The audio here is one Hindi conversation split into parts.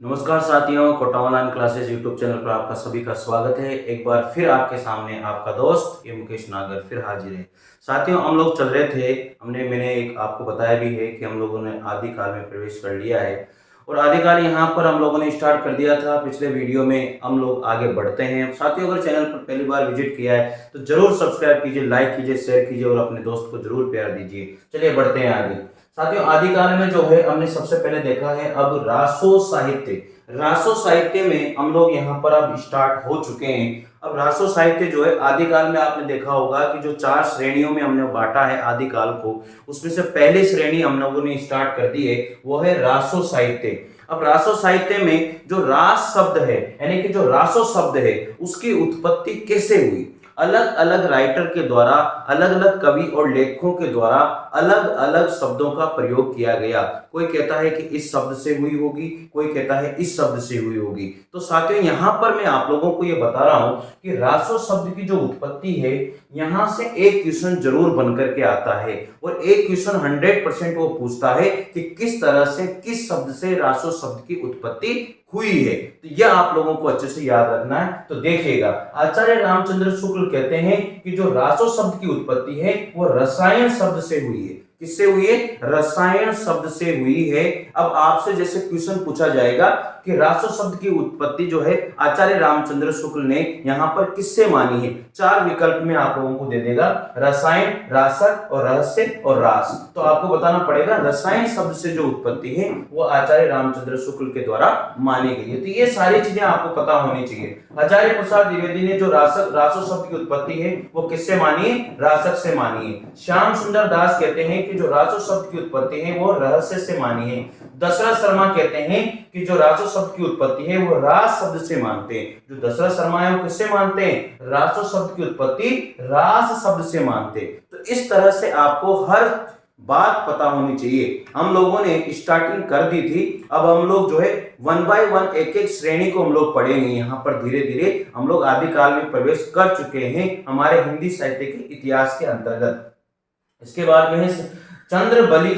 नमस्कार साथियों, Kota online classes YouTube channel पर आपका सभी का स्वागत है। एक बार फिर आपके सामने आपका दोस्त ये मुकेश नागर फिर हाजिर है। साथियों, हम लोग चल रहे थे, मैंने एक आपको बताया भी है कि हम लोगों ने आदिकाल में प्रवेश कर लिया है और आदिकाल यहाँ पर हम लोगों ने स्टार्ट कर दिया था। पिछले वीडियो में हम लोग आगे बढ़ते हैं। साथियों, अगर चैनल पर पहली बार विजिट किया है तो जरूर सब्सक्राइब कीजिए, लाइक कीजिए, शेयर कीजिए और अपने दोस्त को जरूर प्यार दीजिए। चलिए बढ़ते हैं आगे। साथियों, आदिकाल में जो है हमने सबसे पहले देखा है अब रासो साहित्य। रासो साहित्य में हम लोग यहाँ पर अब स्टार्ट हो चुके हैं। अब रासो साहित्य जो है आदिकाल में आपने देखा होगा कि जो 4 श्रेणियों में हमने बांटा है आदिकाल को, उसमें से पहली श्रेणी हम लोगों ने स्टार्ट कर दी है, वो है रासो साहित्य। अब रासो साहित्य में जो रास शब्द है यानी कि जो रासो शब्द है उसकी उत्पत्ति कैसे हुई, अलग अलग राइटर के द्वारा, अलग अलग कवि और लेखकों के द्वारा अलग अलग शब्दों का प्रयोग किया गया। कोई कहता है कि इस शब्द से हुई होगी, कोई कहता है इस शब्द से हुई होगी। तो साथियों, यहाँ पर मैं आप लोगों को ये बता रहा हूं कि रासो शब्द की जो उत्पत्ति है, यहां से एक क्वेश्चन जरूर बनकर के आता है और एक क्वेश्चन 100% वो पूछता है कि किस तरह से, किस शब्द से रासो शब्द की उत्पत्ति हुई है। तो यह आप लोगों को अच्छे से याद रखना है। तो देखिएगा, आचार्य रामचंद्र शुक्ल कहते हैं कि जो रासो शब्द की उत्पत्ति है वो रसायन शब्द से हुई है। किससे हुई है? रसायन शब्द से हुई है। अब आपसे जैसे क्वेश्चन पूछा जाएगा कि रासो शब्द की उत्पत्ति जो है आचार्य रामचंद्र शुक्ल ने यहाँ पर किससे मानी है, 4 विकल्प में आप लोगों को दे देगा, रसायन, रासक और रहस्य और रास। तो आपको बताना पड़ेगा रसायन शब्द से जो उत्पत्ति है वो आचार्य रामचंद्र शुक्ल के द्वारा मानी गई है। तो ये सारी चीजें आपको पता होनी चाहिए। आचार्य प्रसाद द्विवेदी ने जो रासो शब्द की उत्पत्ति है वो किससे मानी है? रासक से मानी है। श्याम सुंदर दास कहते हैं कि जो रासो शब्द की उत्पत्ति है वो रहस्य से मानी है। दशरथ शर्मा कहते हैं कि जो रासो शब्द की उत्पत्ति है वो रास शब्द से मानते हैं। जो दशरथ शर्मा है वो किससे मानते हैं? रासो शब्द की उत्पत्ति रास शब्द से मानते हैं। तो इस तरह से आपको हर बात पता होनी चाहिए। हम लोगों ने स्टार्टिंग कर दी थी, अब हम लोग जो है 1 बाय 1 एक एक श्रेणी को हम लोग पढ़ेंगे। यहाँ पर धीरे धीरे हम लोग आदिकाल में प्रवेश कर चुके हैं हमारे हिंदी साहित्य के इतिहास के अंतर्गत। इसके बाद में है चंद्रबली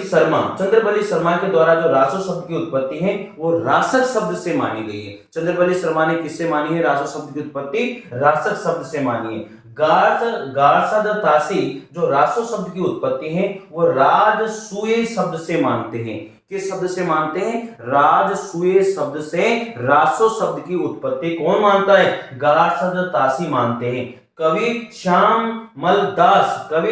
शर्मा के द्वारा जो रासो शब्द की उत्पत्ति है वो रासक शब्द से मानी गई है। चंद्रबली शर्मा ने किससे मानी है रासो शब्द की उत्पत्ति? रासक शब्द से मानी है। गार्सद तासी जो रासो शब्द की उत्पत्ति है वो राजसूय शब्द से मानते हैं। किस शब्द से मानते हैं? राजसूय शब्द से रासो शब्द की उत्पत्ति कौन मानता है? गार्सद तासी मानते हैं। कवि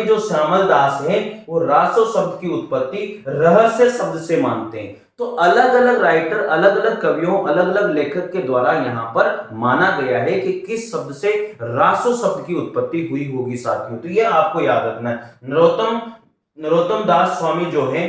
जो श्यामल दास है वो रासो शब्द की उत्पत्ति रहस्य शब्द से मानते हैं। तो अलग अलग राइटर, अलग अलग कवियों, अलग अलग लेखक के द्वारा यहाँ पर माना गया है कि किस शब्द से रासो शब्द की उत्पत्ति हुई होगी साथियों। तो ये आपको याद रखना है। नरोत्तम दास स्वामी जो है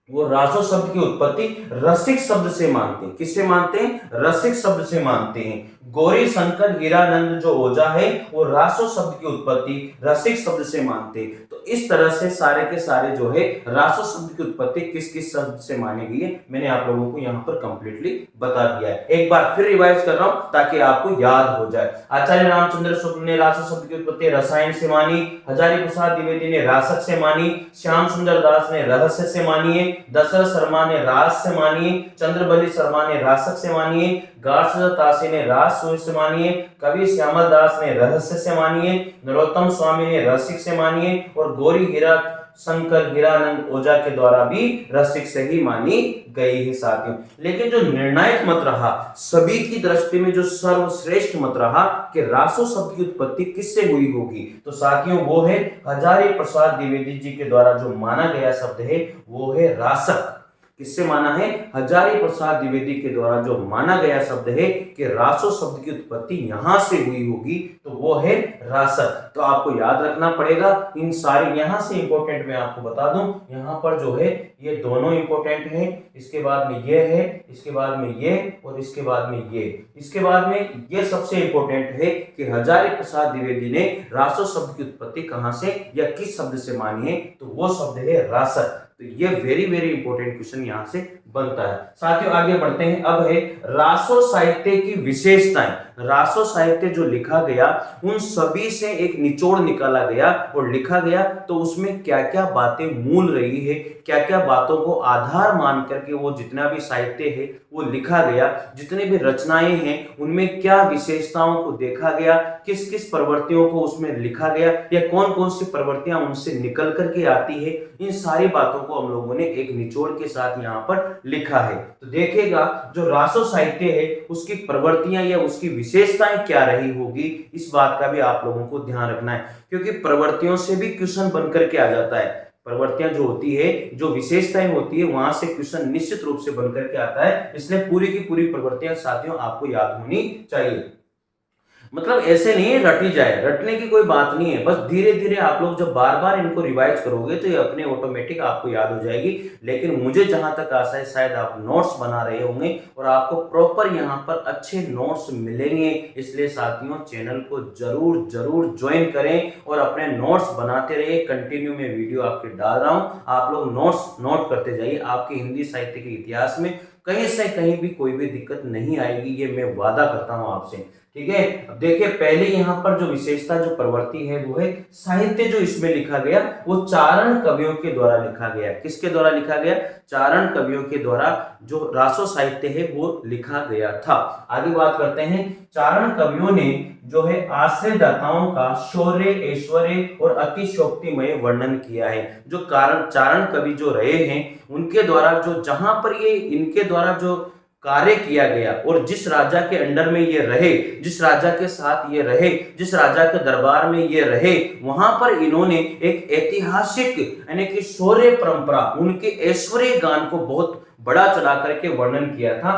वो रासो शब्द की उत्पत्ति रसिक शब्द से मानते हैं। किससे मानते हैं? रसिक शब्द से मानते हैं। गौरी शंकर हीरानंद जो ओझा है वो रासो शब्द की उत्पत्ति रसिक शब्द से मानते हैं। तो इस तरह से सारे के सारे जो है रासो शब्द की उत्पत्ति किस किस शब्द से मानी गई है मैंने आप लोगों को यहाँ पर कंप्लीटली बता दिया है। एक बार फिर रिवाइज कर रहा हूं ताकि आपको याद हो जाए। आचार्य रामचंद्र शुक्ल ने रासो शब्द की उत्पत्ति रसायन से मानी, हजारी प्रसाद द्विवेदी ने रासक से मानी, श्याम सुंदर दास ने रहस्य से मानी है, दशरथ शर्मा ने रास से मानी है, चंद्रबली शर्मा ने रासक से मानी है, गार्सद तासी ने रास से मानी है, कवि श्यामल दास ने रहस्य से मानी है, नरोत्तम स्वामी ने रसिक से मानी है और गौरी शंकर हीरानंद ओझा के द्वारा भी रसिक से ही मानी गई है साथियों। लेकिन जो निर्णायक मत रहा, सभी की दृष्टि में जो सर्वश्रेष्ठ मत रहा कि रासो शब्द की उत्पत्ति किससे हुई होगी, तो साथियों वो है हजारी प्रसाद द्विवेदी जी के द्वारा जो माना गया शब्द है वो है रासक। किससे माना है? हजारी प्रसाद द्विवेदी के द्वारा जो माना गया शब्द है कि रासो शब्द की उत्पत्ति यहां से हुई होगी तो वो है रासक। तो आपको याद रखना पड़ेगा इन सारे। यहां से इंपॉर्टेंट मैं आपको बता दूं, यहां पर जो है ये दोनों इंपॉर्टेंट है, इसके बाद में ये है, इसके बाद में ये और इसके बाद में ये। इसके बाद में ये सबसे इंपॉर्टेंट है कि हजारी प्रसाद द्विवेदी ने रासो शब्द की उत्पत्ति कहां से या किस शब्द से मानी है, तो वो शब्द है रासक। तो ये वेरी वेरी इंपॉर्टेंट क्वेश्चन यहां से बनता है। साथियों आगे बढ़ते हैं। अब है रासो साहित्य की विशेषताएं। रासो साहित्य जो लिखा गया उन सभी से एक निचोड़ निकाला गया और लिखा गया तो उसमें क्या क्या बातें मूल रही है, क्या क्या बातों को आधार मान करके वो जितना भी साहित्य है वो लिखा गया, जितने भी रचनाएं हैं उनमें क्या विशेषताओं को देखा गया, किस किस प्रवृत्तियों को उसमें लिखा गया या कौन कौन सी प्रवृत्तियां उनसे निकल करके आती है, इन सारी बातों को हम लोगों ने एक निचोड़ के साथ यहाँ पर लिखा है। तो देखिएगा जो रासो साहित्य है उसकी प्रवृत्तियां या उसकी विशेषताएं क्या रही होगी, इस बात का भी आप लोगों को ध्यान रखना है, क्योंकि प्रवृत्तियों से भी क्वेश्चन बन करके आ जाता है। प्रवृत्तियां जो होती है, जो विशेषताएं होती है, वहां से क्वेश्चन निश्चित रूप से बनकर के आता है, इसलिए पूरी की पूरी प्रवृत्तियां साथियों आपको याद होनी चाहिए। मतलब ऐसे नहीं है रटी जाए, रटने की कोई बात नहीं है, बस धीरे धीरे आप लोग जब बार बार इनको रिवाइज करोगे तो ये अपने ऑटोमेटिक आपको याद हो जाएगी। लेकिन मुझे जहां तक आशा है शायद आप नोट्स बना रहे होंगे और आपको प्रॉपर यहाँ पर अच्छे नोट्स मिलेंगे, इसलिए साथियों चैनल को जरूर जरूर ज्वाइन करें और अपने नोट्स बनाते रहिए। कंटिन्यू में वीडियो आपके डाल रहा हूं, आप लोग नोट्स नोट करते जाइए। आपके हिंदी साहित्य के इतिहास में कहीं से कहीं भी कोई भी दिक्कत नहीं आएगी, ये मैं वादा करता हूं आपसे, ठीक है। अब देखिए पहले यहाँ पर जो विशेषता जो प्रवृत्ति है वो है साहित्य जो इसमें लिखा गया वो चारण कवियों के द्वारा लिखा गया। किसके द्वारा लिखा गया? चारण कवियों के द्वारा जो रासो साहित्य है वो लिखा गया था। आगे बात करते हैं, चारण कवियों ने जो है आश्रयदाताओं का शौर्य, ऐश्वर्य और अतिशयोक्तिमय वर्णन किया है। जो कारण चारण कवि जो रहे हैं उनके द्वारा जो जहां पर ये इनके द्वारा जो कार्य किया गया और जिस राजा के अंडर में ये रहे, जिस राजा के साथ ये रहे, जिस राजा के दरबार में ये रहे, वहां पर इन्होंने एक ऐतिहासिक यानी कि शौर्य परंपरा, उनके ऐश्वर्य गान को बहुत बड़ा चढ़ा करके वर्णन किया था।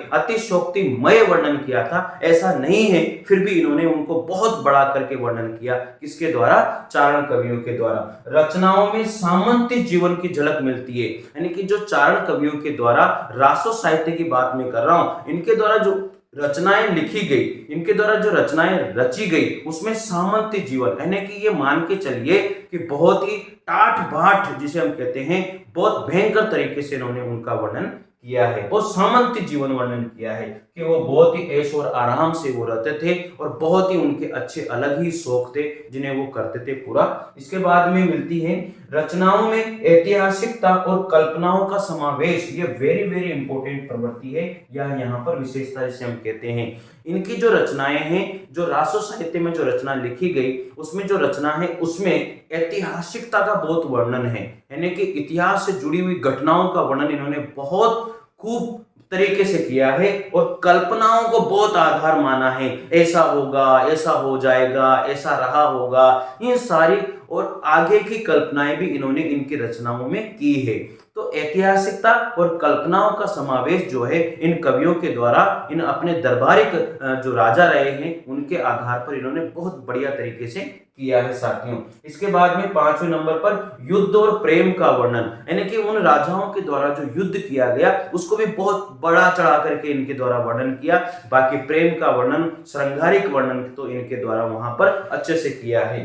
अतिशयोक्तिमय वर्णन किया था। ऐसा नहीं है फिर भी इन्होंने उनको बहुत बड़ा करके वर्णन किया। किसके द्वारा? चारण कवियों के द्वारा। रचनाओं में सामंती जीवन की झलक मिलती है, यानी कि जो चारण कवियों के द्वारा रासो साहित्य की बात मैं कर रहा हूं, इनके द्वारा जो रचनाएं लिखी गई, इनके द्वारा जो रचनाएं रची गई उसमें सामंती जीवन यानी कि ये मान के चलिए कि बहुत ही टाट बाट जिसे हम कहते हैं, बहुत भयंकर तरीके से इन्होंने उनका वर्णन किया है, बहुत सामंती जीवन वर्णन किया है कि वो बहुत ही ऐश और आराम से वो रहते थे और बहुत ही उनके अच्छे अलग ही शौक थे जिन्हें वो करते थे पूरा। इसके बाद में मिलती है रचनाओं में ऐतिहासिकता और कल्पनाओं का समावेश। ये वेरी वेरी इंपॉर्टेंट प्रवृत्ति है या यहाँ पर विशेषता जिसे हम कहते हैं। इनकी जो रचनाएं हैं, जो रासो साहित्य में जो रचना लिखी गई उसमें जो रचना है उसमें ऐतिहासिकता का बहुत वर्णन है, यानी कि इतिहास से जुड़ी हुई घटनाओं का वर्णन इन्होंने बहुत खूब तरीके से किया है और कल्पनाओं को बहुत आधार माना है। ऐसा होगा, ऐसा हो जाएगा, ऐसा रहा होगा, ये सारी और आगे की कल्पनाएं भी इन्होंने इनकी रचनाओं में की है। तो ऐतिहासिकता और कल्पनाओं का समावेश जो है इन कवियों के द्वारा इन अपने दरबारिक जो राजा रहे हैं उनके आधार पर इन्होंने बहुत बढ़िया तरीके से किया है साथियों। इसके बाद में 5वें नंबर पर युद्ध और प्रेम का वर्णन, यानी कि उन राजाओं के द्वारा जो युद्ध किया गया उसको भी बहुत बड़ा चढ़ा करके इनके द्वारा वर्णन किया। बाकी प्रेम का वर्णन, श्रृंगारिक वर्णन तो इनके द्वारा वहां पर अच्छे से किया है।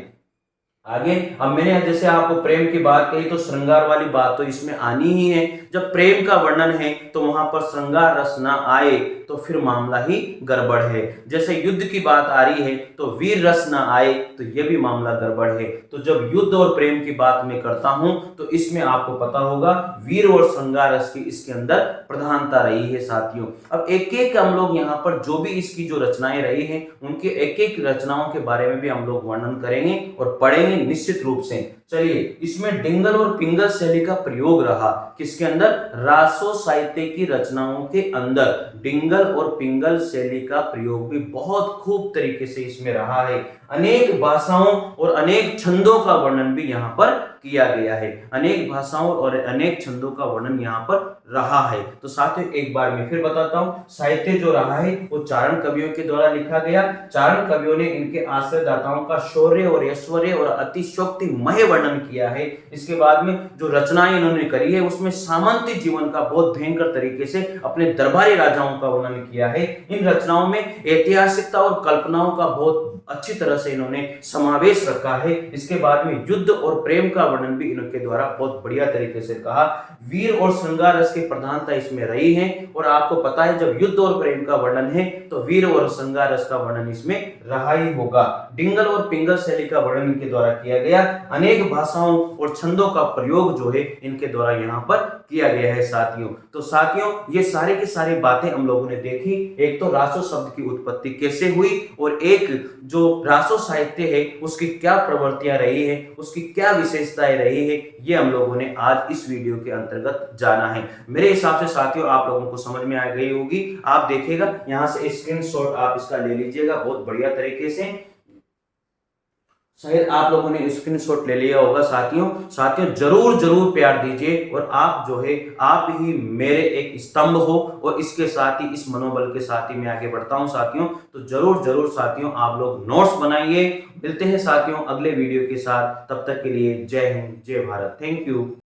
आगे अब मैंने जैसे आपको प्रेम की बात कही तो श्रृंगार वाली बात तो इसमें आनी ही है। जब प्रेम का वर्णन है तो वहां पर श्रृंगार रस ना आए तो फिर मामला ही गड़बड़ है। जैसे युद्ध की बात आ रही है तो वीर रस ना आए तो यह भी मामला गड़बड़ है। तो जब युद्ध और प्रेम की बात मैं करता हूं तो इसमें आपको पता होगा वीर और श्रृंगार रस की इसके अंदर प्रधानता रही है साथियों। अब एक एक हम लोग यहाँ पर जो भी इसकी जो रचनाएं रही हैं उनके एक एक रचनाओं के बारे में भी हम लोग वर्णन करेंगे और पढ़ेंगे निश्चित रूप से। चलिए, इसमें डिंगल और पिंगल शैली का प्रयोग रहा। किसके अंदर? रासो साहित्य की रचनाओं के अंदर डिंगल और पिंगल शैली का प्रयोग भी बहुत खूब तरीके से इसमें रहा है। अनेक भाषाओं और अनेक छंदों का वर्णन भी यहाँ पर किया गया है। अनेक भाषाओं और अनेक छंदों का वर्णन यहाँ पर रहा है। तो साथियों एक बार मैं फिर बताता हूँ, साहित्य जो रहा है वो चारण कवियों के द्वारा लिखा गया। चारण कवियों ने इनके आश्रयदाताओं का शौर्य और ऐश्वर्य और अतिशयोक्तिमय वर्णन किया है। इसके बाद में जो रचनाएं इन्होंने करी है उसमें सामंती जीवन का बहुत भयंकर तरीके से अपने दरबारी राजाओं का वर्णन किया है। इन रचनाओं में ऐतिहासिकता और कल्पनाओं का बहुत अच्छी तरह से इन्होंने समावेश रखा है। इसके बाद में युद्ध और प्रेम का वर्णन भी इनके द्वारा बहुत बढ़िया तरीके से कहा। वीर और श्रृंगार रस की प्रधानता इसमें रही है और आपको पता है जब युद्ध और प्रेम का वर्णन है तो वीर और श्रृंगार रस का वर्णन इसमें रहा ही होगा। डिंगल और पिंगल शैली का वर्णन इनके द्वारा किया गया। अनेक अनेक भाषाओं और छंदों का प्रयोग जो है इनके द्वारा यहाँ पर किया गया है साथियों। तो साथियों ये सारी की सारी बातें हम लोगों ने देखी, एक तो रासो शब्द की उत्पत्ति कैसे हुई और एक जो रासो साहित्य है उसकी क्या प्रवृत्तियां रही है, उसकी क्या विशेषताएं रही है, ये हम लोगों ने आज इस वीडियो के अंतर्गत जाना है। मेरे हिसाब से साथियों आप लोगों को समझ में आ गई होगी। आप देखिएगा यहां से स्क्रीनशॉट आप इसका ले लीजिएगा बहुत बढ़िया तरीके से। शायद आप लोगों ने स्क्रीनशॉट ले लिया होगा साथियों। साथियों जरूर जरूर प्यार दीजिए और आप जो है आप ही मेरे एक स्तंभ हो और इसके साथ ही इस मनोबल के साथ ही मैं आगे बढ़ता हूं साथियों। तो जरूर जरूर साथियों आप लोग नोट्स बनाइए। मिलते हैं साथियों अगले वीडियो के साथ, तब तक के लिए जय हिंद जय भारत। Thank you.